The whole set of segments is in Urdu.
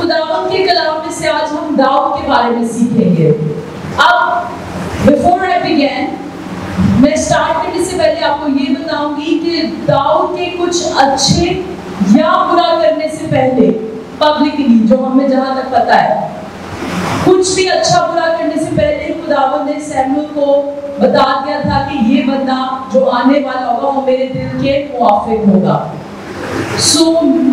خداوند کے کلام میں سے آج ہم داؤد کے بارے میں سیکھیں گے. اب before I begin, میں سٹارٹ کرنے سے پہلے آپ کو یہ بتاؤں گی کہ داؤد کے کچھ اچھے یا برا کرنے سے پہلے پبلکلی جو ہمیں جہاں تک پتا ہے کچھ بھی اچھا برا کرنے سے پہلے خداوند نے سیموئیل کو بتا دیا تھا کہ یہ بندہ جو آنے والا ہوگا وہ میرے دل کے موافق ہوگا. سو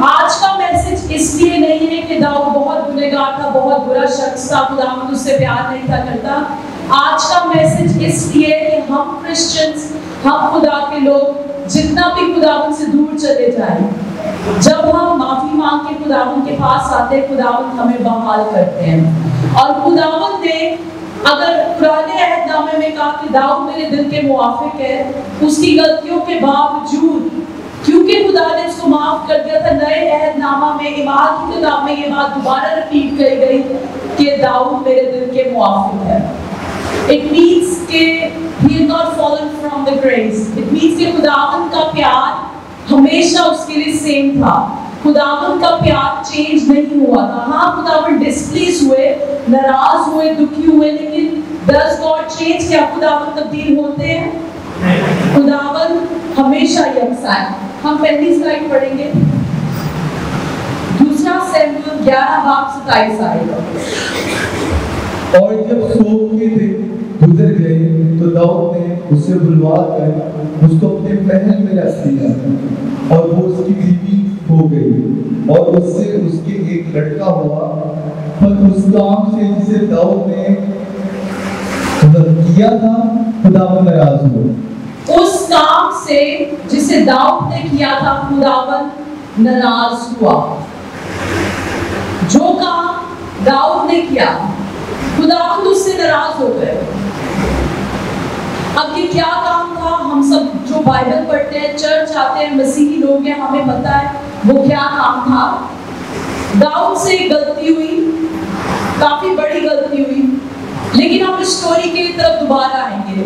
آج کا میسج اس لیے نہیں ہے کہ داؤد بہت گنہگار تھا, بہت برا شخص تھا, خداوند اس سے پیار نہیں تھا کرتا. آج کا میسج اس لیے کہ ہم کرسچنز, ہم خدا کے لوگ جتنا بھی خداوند سے دور چلے جائیں, جب ہم معافی مانگ کے خداوند کے پاس آتے ہیں خداوند ہمیں بحال کرتے ہیں. اور خداوند نے اگر پرانے عہد نامے میں کہا کہ داؤد میرے دل کے موافق ہے, اس کی غلطیوں کے باوجود کیونکہ خدا نے اس کو معاف کر دیا تھا, نئے عہد نامہ میں ایمان کی کتاب میں یہ بات دوبارہ ریپیٹ کری گئی کہ داؤد میرے دل کے موافق ہے. It means کہ he had not fallen from the grace. It means کہ خداوند کا پیار ہمیشہ اس کے لیے سیم تھا. خداوند کا پیار چینج نہیں ہوا تھا. ہاں خداوند ڈسپلیس ہوئے, ناراض ہوئے, دکھی ہوئے, لیکن does God change؟ کیا خداوند تبدیل ہوتے ہیں؟ خداوند ہمیشہ یکساں ہے. ہم پہلی سلائڈ پڑھیں گے, دوسرا سیموئیل 11:27 آئے گا. اور جب سوگ کے دن گزر گئے تو داؤد نے اسے بلوا کر اس کو اپنے محل میں رکھ دیا اور وہ اس کی بیوی ہو گئی اور اس سے اس کے ایک لڑکا ہوا. پر اس کام سے جسے داؤد نے کیا تھا خداوند ناراض ہوا. اس کام سے جسے داؤد نے کیا تھا خداوند ناراض ہوا. جو کام داؤد نے کیا خداوند اس سے ناراض ہو گئے. اب یہ کیا کام تھا؟ ہم سب جو بائبل پڑھتے ہیں, چرچ آتے ہیں, مسیحی لوگ ہیں, ہمیں پتا ہے وہ کیا کام تھا. داؤد سے غلطی ہوئی, کافی بڑی غلطی ہوئی, لیکن ہم اس سٹوری کی طرف دوبارہ آئیں گے.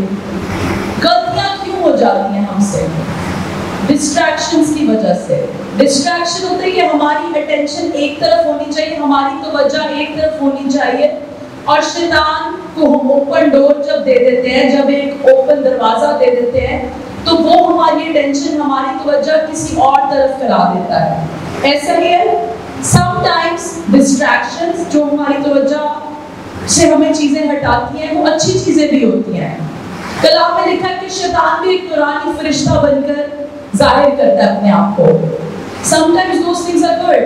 غلطیاں کیوں ہو جاتی ہیں ہم سے؟ ڈسٹریکشنز کی وجہ سے. ڈسٹریکشن ہوتا ہے کہ ہماری اٹینشن ایک طرف ہونی چاہیے, ہماری توجہ ایک طرف ہونی چاہیے, اور شیطان کو ہم اوپن ڈور جب دے دیتے ہیں, جب ایک اوپن دروازہ دے دیتے ہیں, تو وہ ہماری اٹینشن, ہماری توجہ کسی اور طرف کرا دیتا ہے. ایسا ہی ہے سم ٹائمز ڈسٹریکشنز جو ہماری توجہ سے ہمیں چیزیں ہٹاتی ہیں وہ اچھی چیزیں بھی ہوتی ہیں. کلام میں لکھا ہے کہ شیطان بھی ایک نورانی فرشتہ بن کر ظاہر کرتا ہے اپنے آپ کو. sometimes those things are good.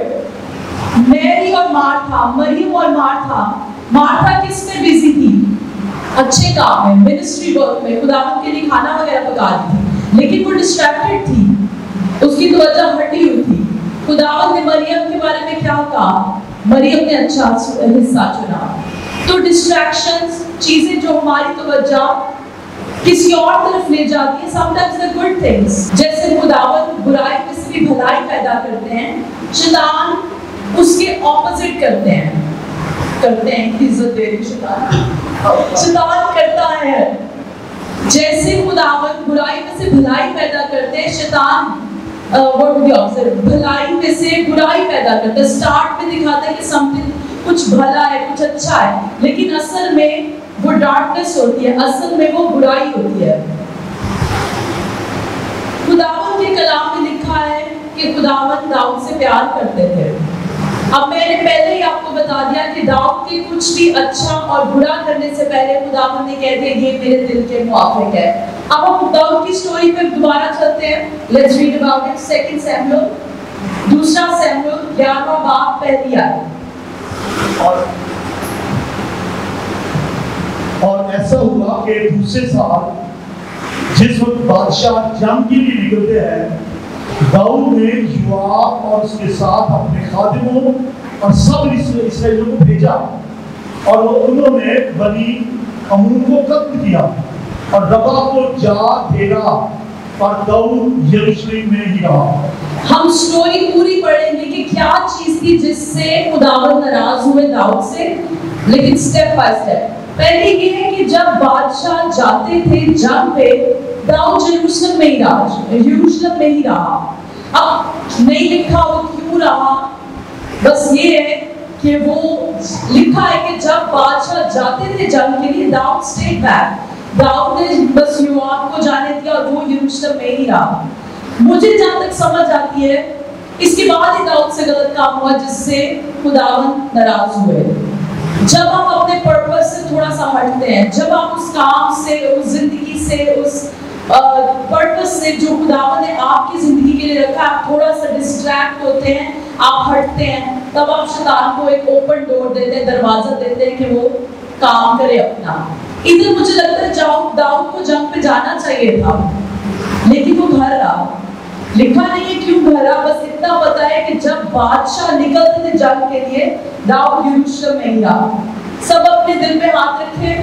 میری اور مارتھا, مریم اور مارتھا کس میں بزی تھی؟ اچھے کام میں, منسٹری ورک میں, خداوند کے لیے کھانا وغیرہ پکا رہی تھی, لیکن وہ ڈسٹریکٹڈ تھی, اس کی توجہ ہٹی ہوئی تھی. خداوند نے مریم کے بارے میں کیا کہا؟ مریم نے اچھا حصہ چنا. تو ڈسٹریکشنز, چیزیں جو ہماری توجہ کسی اور طرف لے جاتی ہیں, sometimes the good things. جیسے خداوند برائی میں سے بھی بھلائی پیدا کرتے ہیں, شیطان اس کے اپوزٹ کرتے ہیں عزت دے شیطان کرتا ہے. جیسے خداوند برائی میں سے بھلائی پیدا کرتے ہیں, شیطان بھلائی میں سے برائی پیدا کرتا ہے. اسٹارٹ میں دکھاتا ہے کہ something کچھ بھلا ہے, کچھ اچھا ہے, لیکن اصل میں وہ ڈارکنس ہوتی ہے, اصل میں وہ برائی ہوتی ہے. خداوند کے کلام میں لکھا ہے کہ خداوند داؤد سے پیار کرتے تھے. اب میں نے پہلے ہی آپ کو بتا دیا کہ داؤد کے کچھ بھی اچھا اور برا کرنے سے پہلے خداوند نے کہہ دیا یہ میرے دل کے موافق ہے. اب ہم داؤد کی سٹوری پہ دوبارہ چلتے ہیں. Let's read about it. Second Samuel, دوسرا سیموئیل 11واں باب پہلی آیت. اور ایسا ہوا کہ دوسرے سال جس وقت بادشاہ جنگ کے لیے نکلتے ہیں, داؤد نے یوآب اور اس کے ساتھ اپنے خادموں اور سب اسرائیلیوں کو بھیجا, اور انہوں نے بنی عمون کو قتل کیا اور ربا کو جا گھیرا, اور داؤد یروشلم میں ہی رہا. ہم سٹوری پوری پڑھیں گے کہ کیا چیز تھی جس سے خداوند ناراض ہوئے داؤد سے, لیکن سٹیپ بائی سٹیپ. پہلے یہ ہے کہ جب بادشاہ جاتے تھے جنگ پہ, داؤد یروشلم میں ہی رہا. اب نہیں لکھا وہ کیوں رہا, بس یہ ہے کہ وہ لکھا ہے کہ جب بادشاہ جاتے تھے جنگ کے لیے داؤد اسٹیٹ بیک، داؤد نے بس یوآب کو جانے دیا اور وہ یروشلم میں ہی رہا۔ مجھے جہاں تک سمجھ آتی ہے اس کے بعد ہی داؤد سے غلط کام ہوا جس سے خداوند ناراض ہوئے۔ جب ہم اپنے پرپس سے تھوڑا سا ہٹتے ہیں، جب آپ اس کام سے، اس زندگی سے، اس پرپس سے جو خداوند نے آپ کی زندگی کے لیے رکھا، آپ تھوڑا سا ڈسٹریکٹ ہوتے ہیں، آپ ہٹتے ہیں، تب آپ شیطان کو ایک اوپن ڈور دیتے ہیں، دروازہ دیتے ہیں کہ وہ کام کرے اپنا۔ ادھر مجھے لگتا ہے داؤد کو جنگ پہ جانا چاہیے تھا لیکن وہ گھر رہا۔ لکھا نہیں ہے کیوں گھر رہا، بس اتنا پتا ہے کہ جب بادشاہ نکلتے تھے جنگ کے لیے داؤد یروشلم میں ہی رہا۔ سب اپنے دل میں ہاتھ رکھے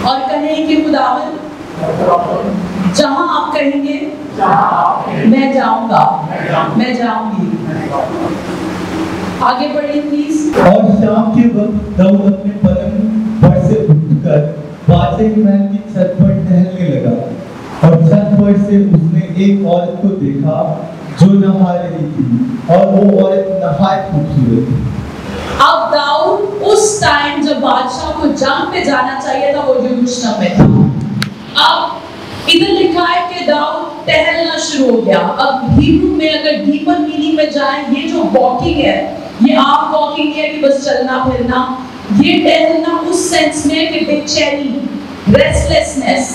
اور کہیں کہ خداوند جہاں آپ کہیں گے میں جاؤں گا، میں جاؤں گی۔ آگے بڑھیے پلیز۔ اور شام کے وقت داؤد اپنے پلنگ پر سے اٹھ کر بادشاہ کے محل کی چھت پر ٹہلنے لگا، اور چھت پر سے اس نے ایک عورت کو دیکھا جو نہا رہی تھی، اور وہ عورت نہایت خوبصورت تھی۔ اب داؤد اس ٹائم جب بادشاہ کو جنگ پہ جانا چاہیے تھا وہ یروشلم میں تھا۔ اب ادھر لکھا ہے کہ داؤد ٹہلنا شروع ہو گیا۔ اب ہیبرو میں اگر ڈیپر میننگ میں جائیں، یہ جو واکنگ ہے یہ آپ واکنگ ہے کہ بس چلنا پھرنا، یہ ٹہلنا اس سینس میں کہ بے چینی، ریسٹلیسنس،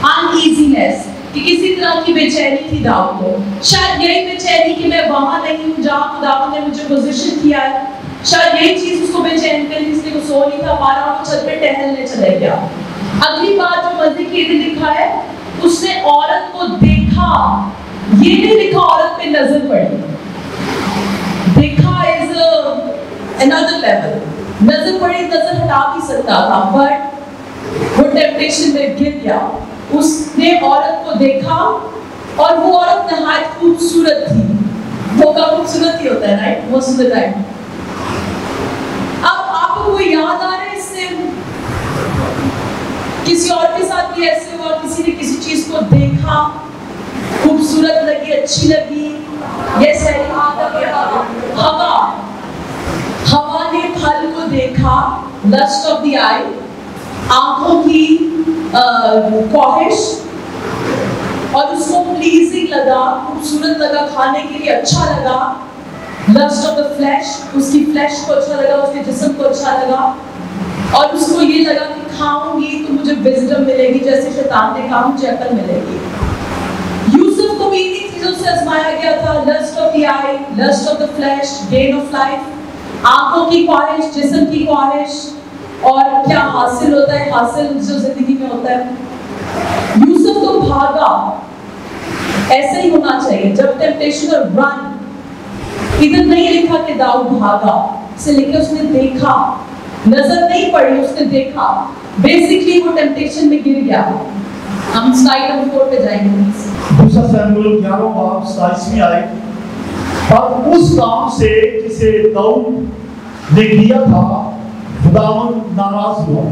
انایزینس، کہ کسی طرح کی بے چینی تھی داؤد کو۔ شاید یہی بے چینی کہ میں وہاں نہیں ہوں جہاں خداوند نے مجھے پوزیشن کیا ہے، شاید یہی چیز اس کو بے چین کری اس لیے وہ سو نہیں تھا پا رہا اور چھت پہ ٹہلنے چلے گیا۔ اگلی بات جو مزے کی ادھر لکھا ہے اس نے عورت کو دیکھا، یہ نہیں لکھا عورت پہ نظر پڑی، دیکھا از another level، نظر پڑی نظر ہٹا بھی سکتا تھا بٹ وہ ٹیمپٹیشن میں گر گیا۔ اس نے عورت کو دیکھا اور وہ عورت نہایت خوبصورت تھی۔ وہ کا خوبصورت ہی ہوتا ہے right, most of the time. اب آپ کو یاد آ رہا ہے اس سے کسی اور کے ساتھ بھی ایسے ہوا، کسی نے کسی چیز کو دیکھا، خوبصورت لگی، اچھی لگی، یس ہے ہوا نے پھل کو دیکھا، لسٹ آف دی آئی، آنکھوں کی خواہش، اور اس کو پلیزنگ لگا، خوبصورت لگا، کھانے کے لیے اچھا لگا، لسٹ آف دا فلیش، اس کی فلیش کو اچھا لگا، اس کے جسم کو اچھا لگا، اور اس کو یہ لگا کہ کھاؤں گی تو مجھے وزڈم ملے گی، جیسے شیطان نے کہا مجھے عقل ملے گی۔ یوسف کو بھی انہی چیزوں سے آزمایا گیا تھا، lust of the eye, lust of the flesh, gain of life, آنکھوں کی خواہش، جسم کی خواہش، اور کیا حاصل ہوتا ہے، حاصل جو زندگی میں ہوتا ہے۔ یوسف تو بھاگا، ایسا ہی ہونا چاہیے جب ٹیمپٹیشن اور رن۔ ادھر نہیں لکھا کہ داؤد بھاگا، اسے لکھا اس نے دیکھا، نظر نہیں پڑی، اس نے دیکھا، بیسکلی وہ ٹیمپٹیشن میں گر گیا۔ ہم سلائیڈ نمبر 4 پہ جائیں گے۔ دوسرا سیموئیل 11 باب 27 آیت، اور اس کام سے جسے داؤد نے کیا تھا خداوند ناراض ہوا۔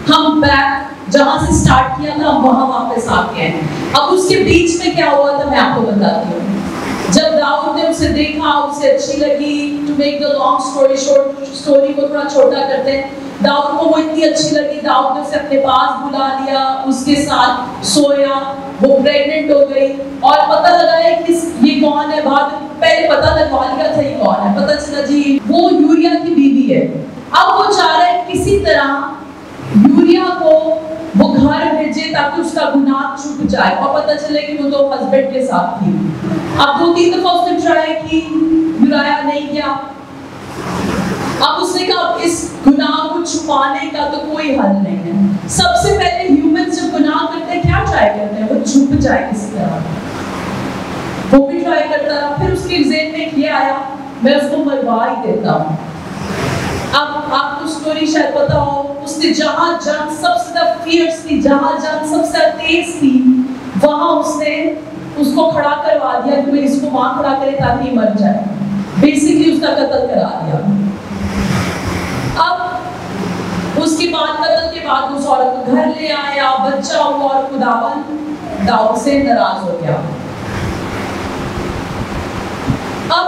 ہم بیک جہاں سے سٹارٹ کیا تھا ہم وہاں واپس آ گئے ہیں۔ اب اس کے بیچ میں کیا ہوا تھا میں آپ کو بتاتی ہوں۔ جب داؤد نے اسے دیکھا، اسے اچھی لگی، to make the long story short, اسٹوری کو تھوڑا چھوٹا کرتے ہیں، داؤد کو وہ اتنی اچھی لگی، داؤد نے اسے اپنے پاس بلا لیا، اس کے ساتھ سویا، وہ پریگننٹ ہو گئی، اور پتہ لگا ہے کہ یہ کون ہے، بعد پہلے پتہ لگوا لیا تھا یہ کون ہے، پتہ چلا جی وہ یوریا کی بیوی ہے۔ اب وہ چاہ رہا ہے کسی طرح یوریا کو وہ گھر بھیجے تاکہ اس کا گناہ چھپ جائے، اور پتہ چلے کہ وہ تو ہسبینڈ کے ساتھ تھی۔ اب 2-3 دفعہ اس نے ٹرائی کی، یوریا نہیں کیا۔ اب اس نے کہا اس گناہ کو چھپانے کا تو کوئی حل نہیں ہے۔ سب سے پہلے ہیومنز جب گناہ کرتے ہیں کیا ٹرائی کرتے ہیں، وہ چھپ جائے کسی طرح۔ وہ بھی ٹرائی کرتا رہا، پھر اس کے ذہن میں یہ آیا میں اس کو مروا ہی دیتا ہوں۔ اب آپ کو سٹوری شاید پتا ہو، اس نے جہاں جنگ سب سے زیادہ فیئرس تھی، جہاں جنگ سب سے زیادہ تیز تھی، وہاں اس نے اس کو کھڑا کروا دیا کہ اس کو وہاں کھڑا کرے تاکہ یہ مر جائے، بیسکلی اس کا قتل کرا دیا۔ اب اس کے بعد قتل کے بعد اس عورت کو گھر لے آیا، بچہ ہوا، اور خداوند داؤد سے ناراض ہو گیا۔ اب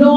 9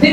they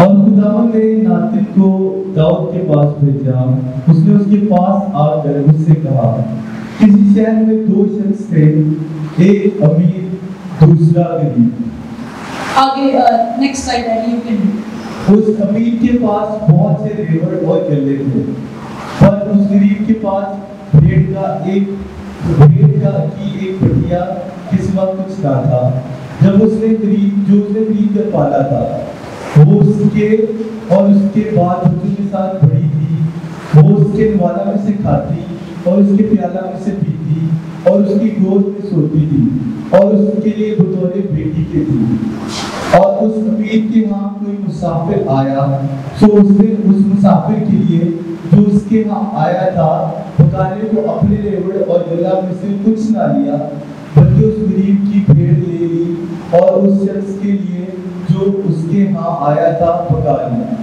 اور خداوند نے ناتن کو داؤد کے پاس بھیجا. اس نے اس کے پاس آ کر اس سے کہا, کسی شہر میں دو شخص تھے, ایک امیر دوسرا غریب. آگے نیکسٹ سلائیڈ ہے, یو کین. اس امیر کے پاس بہت سے ریوڑ اور گلے تھے, پر اس غریب کے پاس بھیڑ کی ایک بٹیا کے سوا کچھ نہ تھا. جب اس نے خرید کر پالا تھا, وہ اس کے اور اس کے بعد بچوں کے ساتھ بڑی تھی. وہ اس کے نوالا میں سے کھاتی اور اس کے پیالہ میں سے پیتی اور اس کی گود میں سوتی تھی اور اس کے لیے بطور بیٹی کے تھی. اور اس امیر کے ہاں کوئی مسافر آیا تو اس نے اس مسافر کے لیے جو اس کے ہاں آیا تھا پکانے کو اپنے ریوڑ اور گلا میں سے کچھ نہ لیا, بلکہ اس غریب کی بھیڑ لے لی اور اس شخص کے لیے جو اس کے ہاں آیا تھا پکا لیا.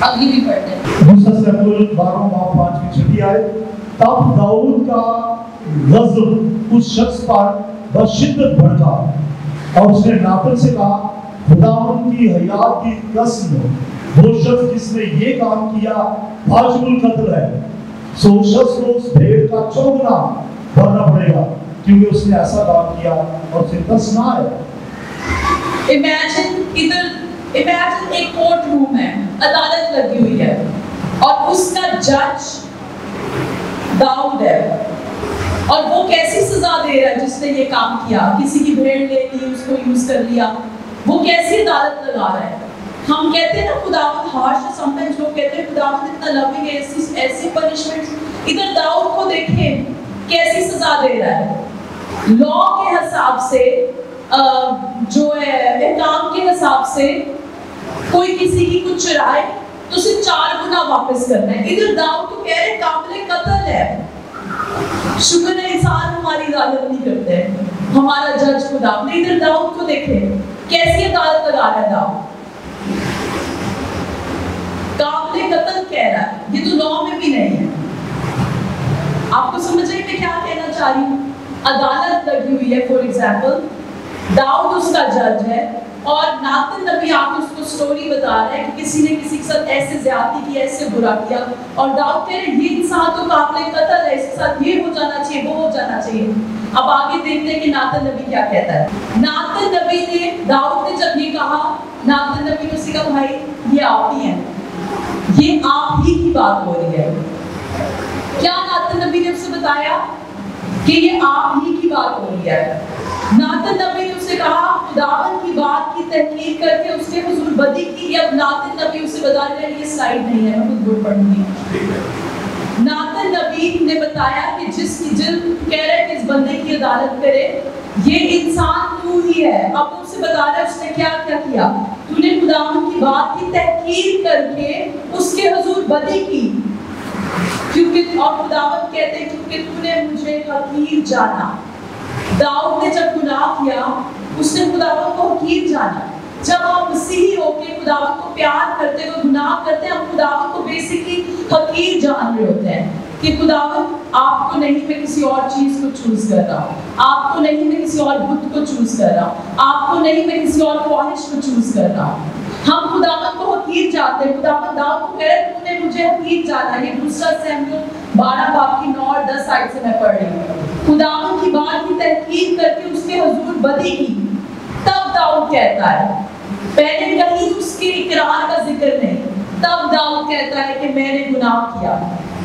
اگلی بھی پڑھتے ہیں. دوسرا سموئیل 12:5 آیت. تب داؤد کا غضب اس شخص پر بشدت بھڑکا اور اس نے ناتن سے کہا, خداوند کی حیات کی قسم, وہ شخص جس نے یہ کام کیا واجب القتل ہے. سو اس شخص کو اس بھیڑ کا 4 گنا بھرنا پڑے گا, کیونکہ اس نے ایسا کام کیا اور اسے قص نہ ہے. امیجن ایک کورٹ روم ہے, عدالت لگی ہوئی ہے اور اس کا جج داؤد ہے, اور وہ کیسی سزا دے رہا ہے جس نے یہ کام کیا, کسی کی بھیڑ لے لی, اس کو یوز کر لیا, وہ کیسی عدالت لگا رہا ہے. ہم کہتے ہیں نا خداوند ہارش ہے, سم ٹائمز لوگ کہتے ہیں خداوند اتنا لونگ ہے, ایسی پنشمنٹ. ادھر داؤد کو دیکھیں کیسی سزا دے رہا ہے. لا کے حساب سے, جو ہے احکام کے حساب سے, کوئی کسی کی کچھ چرائے تو اسے 4 گنا واپس کرنا ہے. ادھر داؤد تو کہہ رہے قابل قتل ہے. شکر ہے انسان ہماری عدالت نہیں کرتے, ہمارا جج خدا. ادھر داؤد کو دیکھیں کیسی عدالت لگا رہا ہے. داؤد قابل قتل کہہ رہا ہے, یہ تو لا میں بھی نہیں ہے. آپ کو سمجھ رہے میں کیا کہنا چاہ رہی ہوں. عدالت لگی ہوئی ہے. فور ایگزامپل داؤد اس کا جج ہے اور ناتن نبی آپ اس کو سٹوری بتا رہا ہے کہ کسی نے کسی کے ساتھ ایسے زیادتی کی, ایسے برا کیا, اور داؤد کہہ رہے یہ انسان تو قابل قتل ہے, اس کے ساتھ یہ ہو جانا چاہیے, وہ ہو جانا چاہیے. اب آگے دیکھتے ہیں کہ ناتن نبی کیا کہتا ہے. ناتن نبی نے, داؤد نے جب یہ کہا, ناتن نبی نے اسے کہا بھائی یہ آپ ہی ہیں, یہ آپ ہی کی بات ہو رہی ہے. کیا ناتن نبی نے اسے بتایا کہ یہ آپ ہی کی بات ہو رہی ہے. ناتن نبی نے اسے کہا خداوند کی بات کی تحقیق کر کے اس کے حضور بدی کی. اب ناتن نبی اسے بتا رہے ہیں, یہ سلائیڈ نہیں ہے, میں خود بول پڑھوں گی. ناتن نبی نے بتایا کہ جس کی کہہ رہے ہیں کہ اس بندے کی عدالت کرے, یہ انسان تو ہی ہے. اب اسے بتا رہا ہے اس نے کیا کیا. تو نے خداوند کی بات کی تحقیق کر کے اس کے حضور بدی کی, کیونکہ اور خداوند کہتے ہیں کیونکہ تو نے مجھے حقیر جانا. داؤد نے جب گناہ کیا اس نے خداوند کو حقیر جانا. جب ہم مسیحی ہو کے خداوند کو پیار کرتے ہوئے گناہ کرتے ہیں, ہم خداوند کو بیسیکلی حقیر جان رہے ہوتے ہیں کہ خداوند آپ کو نہیں میں کسی اور چیز کو چوز کر رہا ہوں, آپ کو نہیں میں کسی اور بت کو چوز کر رہا ہوں, آپ کو نہیں میں کسی اور خواہش کو چوز کر رہا ہوں. ہم خداوند کو حقیر جانتے ہیں. خداوند داؤد کو کہہ رہے ہیں تو نے مجھے حقیر جانا. یہ دوسرا سموئیل 12 باب کی 9 اور 10 آیت سے میں پڑھ رہی ہوں. خداوند کی بات کی تحقیق کر کے اس کے حضور بدی کی. تب داؤد کہتا ہے, پہلے کہیں اس کے اقرار کا ذکر نہیں, تب داؤد کہتا ہے کہ میں نے گناہ کیا.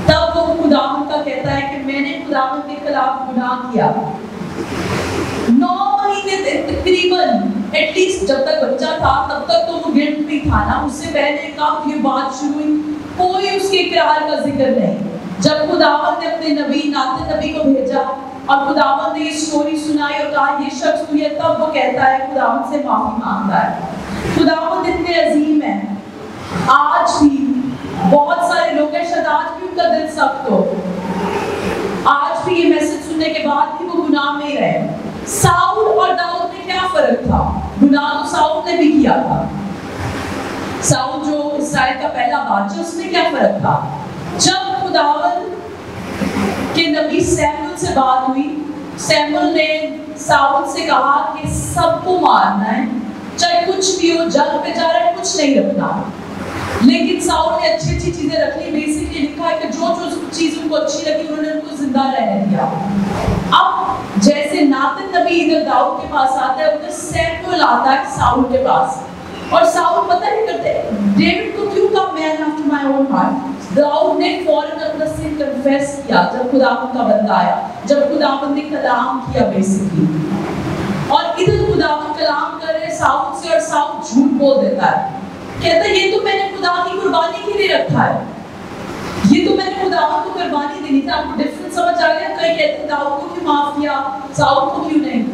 تب وہ خداوند کا کہتا ہے کہ میں نے خداوند کے خلاف گناہ کیا. 9 مہینے تقریباً ایٹ لیسٹ جب تک بچہ تھا تب تک تو وہ گرفت بھی تھا نا. اس سے پہلے کب یہ بات شروع ہوئی, کوئی اس کے اقرار کا ذکر نہیں. جب خداوند نے اپنے نبی ناتن نبی کو بھیجا اور خداوند نے یہ سٹوری سنائی اور کہا یہ شخص تو ہے, تب وہ کہتا ہے خداوند سے معافی مانگتا ہے. خداوند اتنے عظیم ہیں. آج بھی بہت سارے لوگ ہیں, شاید آج بھی ان کا دل سخت ہو, آج بھی یہ میسج سننے کے بعد بھی وہ گناہ میں ہی رہے. ساؤل اور داؤد میں کیا فرق تھا؟ گناہ تو ساؤل نے بھی کیا تھا. ساؤل جو اسرائیل کا پہلا بادشاہ, اس میں کیا فرق تھا؟ جب خداوند کے نبی سیموئیل سے بات ہوئی, سیموئیل نے ساؤل سے کہا کہ سب کو مارنا ہے, چاہے کچھ بھی ہو، جنگ پہ جا رہا ہے، کچھ نہیں رکھنا. لیکن ساؤل نے اچھی اچھی چیزیں رکھ لی. بیسکلی لکھا ہے کہ جو چیز ان کو اچھی لگی انہوں نے ان کو زندہ رہنے دیا. اب جیسے ناتن نبی ادھر داؤد کے پاس آتا ہے، ادھر سیموئیل آتا ہے ساؤل کے پاس. اور ساؤل پتہ نہیں کرتے ڈیوڈ کو کیوں کہا مین آفٹر مائی اون ہارٹ. داؤد نے فوراً اپنا سن کنفیس کیا جب خداوند کا بندہ آیا، جب خداوند نے کلام کیا بیسکلی. اور ادھر خداوند کلام کر رہے ساؤل سے، اور ساؤل جھوٹ بول دیتا ہے. کہتا ہے یہ تو میں نے خدا کی قربانی کے لیے رکھا ہے، یہ تو میں نے خداوند کو قربانی دینی تھی. آپ کو ڈفرنس سمجھ آ گیا؟ کئی کہتے ہیں داؤد کو کیوں معاف کیا، ساؤل کو کیوں نہیں.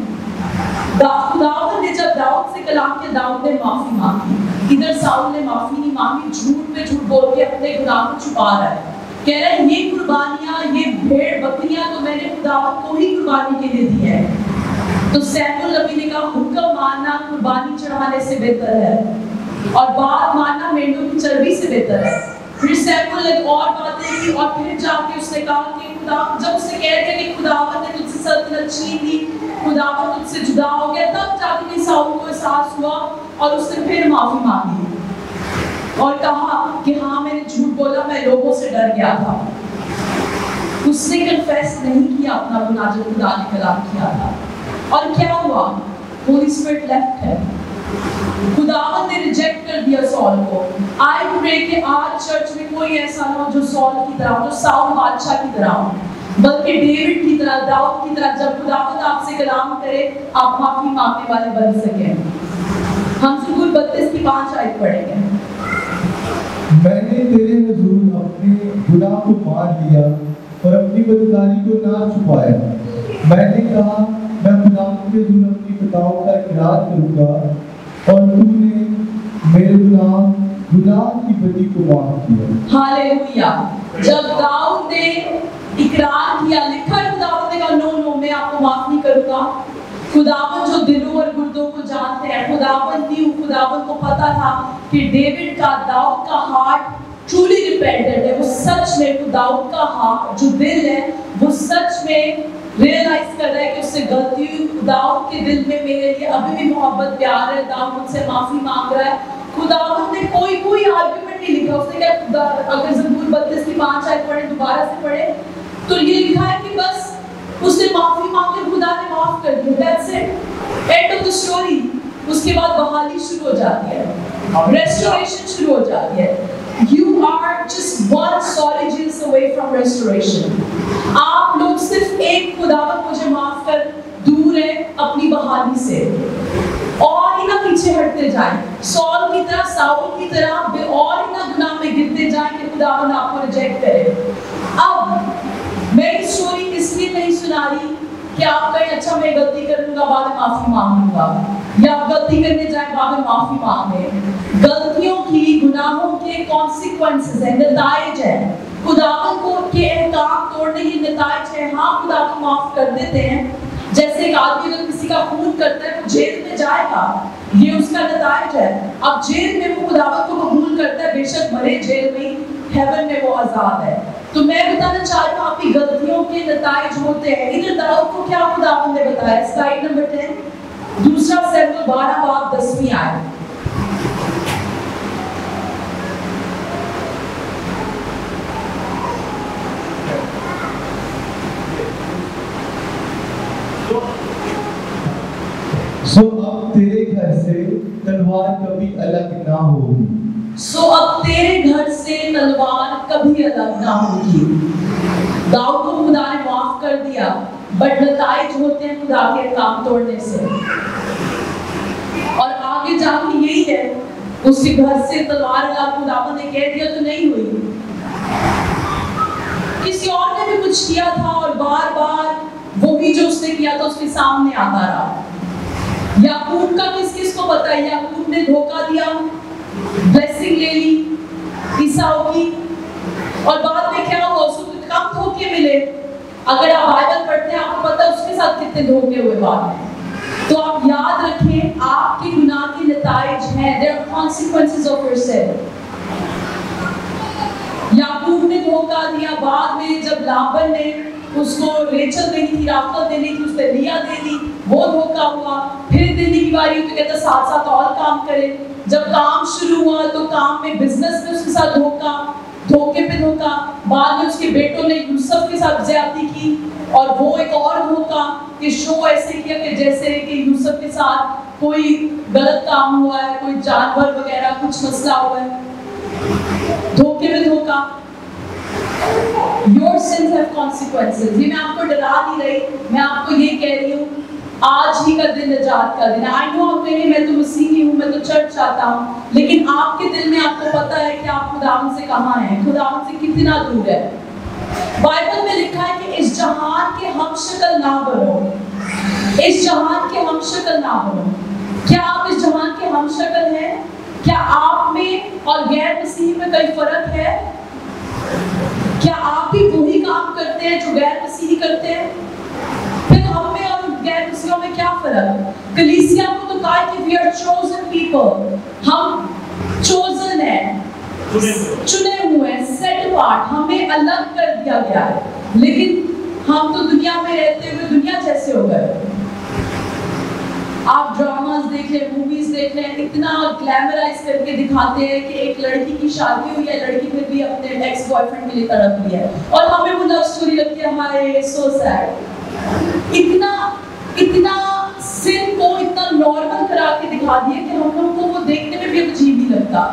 خداوند نے جب داؤد سے کلام کیا، داؤد نے معافی مانگی. ادھر ساؤل نے معافی نہیں مانگی، جھوٹ پہ جھوٹ بول کے اپنے گناہ کو چھپا رہا ہے. کہہ رہا ہے یہ قربانیاں، یہ بھیڑ بکریاں تو میں نے خداوند کو ہی قربانی کے لیے دی ہے. تو سیموئیل نبی نے کہا حکم ماننا قربانی چڑھانے سے بہتر ہے، اور بات ماننا مینڈوں کی چربی سے بہتر ہے. پھر سیموئیل نے اور باتیں کی، اور پھر جا کے اس نے کہا کہ خدا، جب اس نے کہہ دیا کہ خداوند نے تجھ سے سلطنت چھین لی، خداوند تجھ سے جدا ہو گیا، تب جا کے ساؤل کو احساس ہوا اور اس نے پھر معافی مانگی اور کہا کہ ہاں میں نے جھوٹ بولا، میں لوگوں سے ڈر گیا تھا. اس نے کنفیس نہیں کیا اپنا گناہ جو خدا نے کلام کیا تھا. اور کیا ہوا؟ ہولی اسپرٹ لیفٹ ہے. خداوند نے ریجیکٹ کر دیا سال کو. آئی پرے کہ آج چرچ میں کوئی ایسا نہ ہو جو سال کی طرح ہو، جو ساؤل بادشاہ کی طرح ہو، بلکہ ڈیوڈ کی طرح، داؤد کی طرح. جب خداوند آپ سے کلام کرے آپ معافی مانگنے والے بن سکیں. ہم زبور 32 کی 5 آیت پڑھیں گے. میں نے تیرے حضور اپنے گناہ کو مان لیا اور اپنی بدکاری کو نہ چھپایا. میں نے کہا میں خداوند کے حضور اپنی خطاؤں کا اقرار کروں گا، اور تو نے میرے گناہ کی بدی کو معاف کیا. ہاللویا. جب داؤد نے اقرار کیا، لکھا ہے خداوند نے کہا نو میں آپ کو معاف نہیں کروں گا. خداوند جو دلوں اور گردوں کو جانتے ہیں، خداوند کو پتا تھا کہ ڈیوڈ کا، داؤد کا ہارٹ ٹرولی ریپینٹنٹ ہے. وہ سچ میں داؤد کا ہارٹ جو دل ہے وہ سچ میں ریئلائز کر رہا ہے کہ اس سے غلطی ہوئی. داؤد کے دل میں میرے لیے ابھی بھی محبت پیار ہے، داؤد مجھ سے معافی مانگ رہا ہے. خداوند نے کوئی آرگومنٹ نہیں لکھا. اس نے کہا اگر زبور 32 کی 5 آیت پڑھیں، دوبارہ سے پڑھیں، تو یہ لکھا ہے کہ بس اس نے معافی مانگ کے خدا نے معاف کر دیا. That's it, end of the story. اس کے بعد بحالی شروع ہو جاتی ہے، ریسٹوریشن شروع ہو جاتی ہے. You are just one sorry Jesus away from restoration. آپ لوگ صرف ایک خداوند مجھے معاف کر دور ہے اپنی بحالی سے، اور ہی نہ پیچھے ہٹتے جائیں سال کی طرح، ساؤل کی طرح، اور ہی نہ گناہ میں گرتے جائیں کہ خداوند آپ کو ریجیکٹ کرے. اب میں اس سٹوری اس لیے نہیں سنا رہی کہ آپ کہیں اچھا میں غلطی کر لوں گا بعد میں معافی مانگ لوں گا، یا آپ غلطی کرنے جائیں بعد میں معافی مانگیں. غلطیوں کی، گناہوں کے کانسیکوینسز ہیں، نتائج ہیں. خداوند کو کے احکام توڑنے کے نتائج ہیں. ہاں خدا کو معاف کر دیتے ہیں. جیسے ایک آدمی اگر کسی کا خون کرتا ہے وہ جیل میں جائے گا، یہ اس کا نتائج ہے. اب جیل میں وہ خداوند کو قبول کرتا ہے، بے شک مرے جیل میں، ہیون میں وہ آزاد ہے. تو میں بتانا چاہ رہا ہوں آپ کی غلطیوں کے نتائج ہوتے ہیں. ادھر داؤد کو کیا خداوند نے بتایا؟ سلائیڈ نمبر 10، دوسرا سیموئیل 12 باب 10ویں آیت. سو اب تیرے گھر سے تلوار کبھی الگ نہ ہوگی. سو اب تیرے گھر سے تلوار کبھی الگ نہ ہوگی. داؤد کو خدا نے معاف کر دیا، بٹ نتائج ہوتے ہیں خدا کے احکام توڑنے سے. اور آگے جا کے یہی ہے، اس کے گھر سے تلوار الگ خداوند نے کہہ دیا تو نہیں ہوئی. کسی اور نے بھی کچھ کیا تھا اور بار بار وہی جو اس نے کیا تھا اس کے سامنے آتا رہا. یعقوب کا کس کو پتا ہے؟ یعقوب نے دھوکہ دیا، بلیسنگ لے لی عیساؤ کی، اور بعد میں کیا ہوا؟ اس کو کم دھوکے ملے. اگر آپ بائبل پڑھتے ہیں آپ کو پتا ہے اس کے ساتھ کتنے دھوکے ہوئے بعد میں. تو آپ یاد رکھیں آپ کے گناہ کے نتائج ہیں. there are consequences of your sin. یعقوب نے دھوکہ دیا، بعد میں جب لابن نے اس کو ریچل دینی تھی، راکل دینی تھی، اس نے لیا دے لی، وہ دھوکہ ہوا. پھر دینے کی باری ہوئی تو کہتا ساتھ ساتھ اور کام کرے. جب کام شروع ہوا تو کام میں بزنس میں اس کے ساتھ دھوکے پہ دھوکا. بعد میں اس کے بیٹوں نے یوسف کے ساتھ زیادتی کی اور وہ ایک اور دھوکا کہ شو ایسے کیا کہ جیسے کہ یوسف کے ساتھ کوئی غلط کام ہوا ہے, کوئی جانور وغیرہ کچھ مسئلہ ہوا ہے. دھوکے میں دھوکا. Your sins have consequences. یہ میں آپ کو ڈرا نہیں رہی, میں آپ کو یہ کہہ رہی ہوں آج ہی کا دن نجات کا دن ہے. I know آپ کہیں میں تو مسیحی ہوں, میں تو چرچ آتا ہوں, لیکن آپ کے دل میں آپ کو پتا ہے کہ آپ خداوند سے کہاں ہیں, خداوند سے کتنا دور ہے. بائبل میں لکھا ہے کہ اس جہان کے ہم شکل نہ بنو, اس جہان کے ہم شکل نہ بنو. کیا آپ اس جہان کے ہم شکل ہیں؟ کیا آپ میں اور غیر مسیحی میں کوئی فرق ہے؟ کیا آپ بھی وہی کام کرتے ہیں جو غیر مسیحی کرتے ہیں؟ پھر ہم میں اور غیر مسیحیوں میں کیا فرق؟ کلیسیا کو تو کہا کہ we are chosen people, ہم chosen ہیں, چنے ہوئے ہیں, set apart, ہمیں الگ کر دیا گیا ہے. لیکن ہم تو دنیا میں رہتے ہوئے دنیا جیسے ہو گئے. آپ ڈراماز دیکھ لیں, موویز دیکھ لیں, اتنا گلیمرائز کر کے دکھاتے ہیں کہ ایک لڑکی کی شادی ہوئی ہے, لڑکی پھر بھی اپنے ایکس بوائے فرینڈ کے لیے تڑپ رہی ہے اور ہمیں وہ لو اسٹوری لگتی ہے ہائے سو سیڈ. اتنا سن کو اتنا نارمل کرا کے دکھا دیا کہ ہم لوگوں کو وہ دیکھنے میں بھی عجیب ہی لگتا.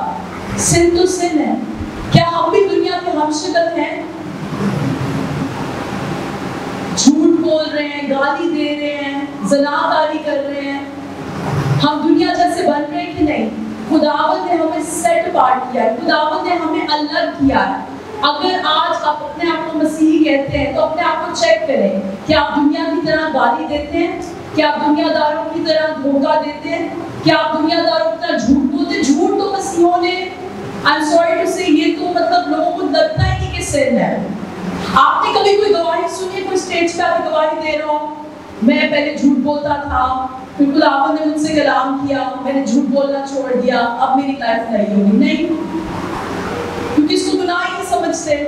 سن تو سن ہے. کیا ہم بھی دنیا کے ہم شکل ہیں؟ جھوٹ بول رہے ہیں, گالی دے رہے ہیں, زناکاری کر رہے ہیں, ہم دنیا جیسے بن رہے ہیں کہ نہیں؟ خداوند نے ہمیں سیٹ اپارٹ کیا ہے, خداوند نے ہمیں الگ کیا ہے. اگر آج آپ اپنے آپ کو مسیحی کہتے ہیں تو اپنے آپ کو چیک کریں کہ آپ دنیا کی طرح گالی دیتے ہیں, کہ آپ دنیا داروں کی طرح دھوکہ دیتے ہیں, کہ آپ دنیا داروں کی طرح جھوٹ بولتے ہیں. جھوٹ تو مسیحوں نے, I'm sorry to say, یہ تو مطلب لوگوں کو لگتا ہی نہیں کہ سن ہے. آپ نے کبھی کوئی گواہی سنی, کوئی اسٹیج پہ آپ گواہی دے رہا ہو, میں پہلے جھوٹ بولتا تھا, پھر خداوند نے مجھ سے کلام کیا, میں نے جھوٹ بولنا چھوڑ دیا, اب میری لائف نہیں ہوگی؟ نہیں, کیونکہ اس کو گناہ ہی نہیں سمجھتے.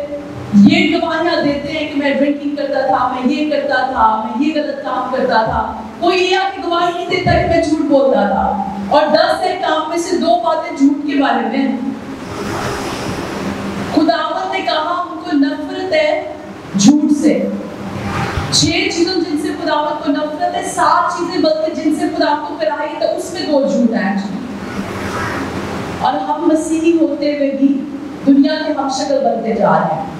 یہ گواہیاں دیتے ہیں کہ میں ڈرنکنگ کرتا تھا, میں یہ کرتا تھا, میں یہ غلط کام کرتا تھا. کوئی یہ آپ کی گواہی نہیں دیتا کہ میں جھوٹ بولتا تھا. اور 10 ایک کام میں سے 2 باتیں جھوٹ کے بارے میں. خداوند نے کہا ان کو نفرت ہے جھوٹ سے. 6 چیزوں جن سے خداوند کو نفرت ہے, 7 چیزیں بلکہ جن سے خداوند کو کرائی ہے, اس میں 2 جھوٹ ہے. اور ہم مسیحی ہوتے ہوئے بھی دنیا کے ہم شکل بنتے جا رہے ہیں.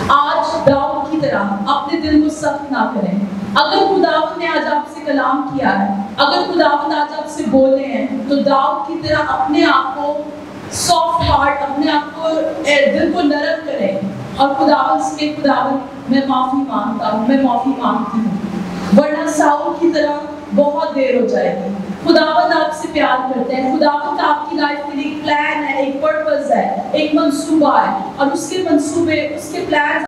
آج داؤد کی طرح اپنے دل کو سخت نہ کریں. اگر خداوند نے آج آپ سے کلام کیا ہے, اگر خداوند آج آپ سے بولے ہیں, تو داؤد کی طرح اپنے آپ کو سافٹ ہارٹ, اپنے آپ کو دل کو نرم کریں اور خداوند سے خداوند میں معافی مانگتا ہوں, میں معافی مانگتی ہوں, ورنہ ساؤل کی طرح بہت دیر ہو جائے گی. خداوند آپ سے پیار کرتے ہیں, خداوند کا آپ کی لائف کے لیے ایک پلان ہے, ایک پرپس ہے, ایک منصوبہ ہے, اور اس کے منصوبے, اس کے پلان.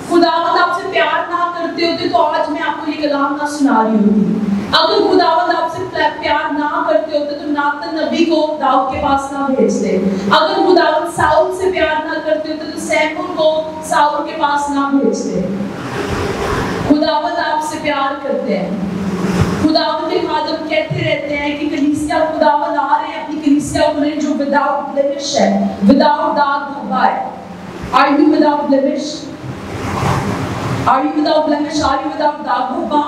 خداوند آپ سے پیار نہ کرتے ہوتے تو آج میں آپ کو یہ کلام نہ سنا رہی ہوتی. اگر خداوند آپ سے پیار نہ کرتے ہوتے تو ناتن نبی کو داؤد کے پاس نہ بھیجتے. اگر خداوند ساؤل سے پیار نہ کرتے ہوتے تو سیمون کو ساؤل کے پاس نہ بھیجتے. خداوند آپ سے پیار کرتے ہیں. خداوند کے خادم کہتے رہتے ہیں کہ کلیسیا, خداوند آ رہے ہیں اپنی کلیسیا کو لے جو وداؤٹ بلیمش ہے, وداؤٹ داغ دھبا ہے. Are you without blemish? Are you without blemish? Are you without داغ دھبا؟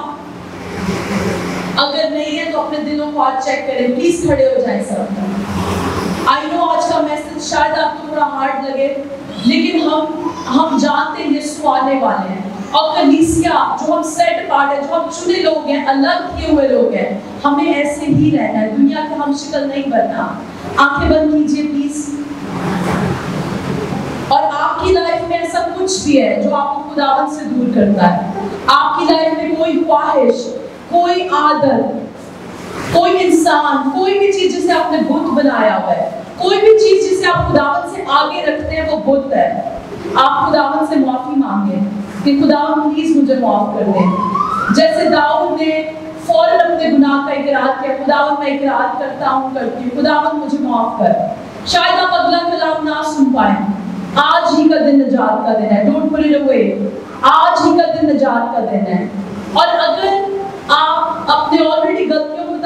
اگر نہیں ہے تو اپنے دلوں کو آج چیک کریں. پلیز کھڑے ہو جائیں سب. I know آج کا میسج شاید آپ کو تھوڑا ہارڈ لگے, لیکن ہم جانتے ہیں یسوع آنے والے ہیں, اور کلیسیا جو ہم سیٹ اپارٹ ہے, جو ہم چنے لوگ ہیں, الگ کیے ہوئے لوگ ہیں, ہمیں ایسے ہی رہنا ہے, دنیا کے ہم شکل نہیں بننا. آنکھیں بند کیجئے پلیز. اور آپ کی لائف میں ایسا کچھ بھی ہے جو آپ کو خداوند سے دور کرتا ہے. آپ کی لائف میں کوئی خواہش, کوئی عادت, کوئی انسان, کوئی بھی چیز جسے آپ نے بت بنایا ہوا ہے, کوئی بھی چیز جسے آپ خداوند سے آگے رکھتے ہیں, وہ بت ہے. آپ خداوند سے معافی مانگیں کہ خداوند پلیز مجھے معاف کر دیں. جیسے داؤد نے فوراً اپنے گناہ کا اقرار کیا, خداوند میں اقرار کرتا ہوں, کرتی ہوں, خداوند مجھے معاف کر. شاید آپ اگلا کلام نہ سن پائیں. آج ہی کا دن نجات کا دن ہے. Don't put it away. آج ہی کا دن نجات کا دن ہے. اور اگر آپ اپنے آلریڈی غلطیوں کو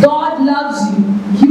God loves you, you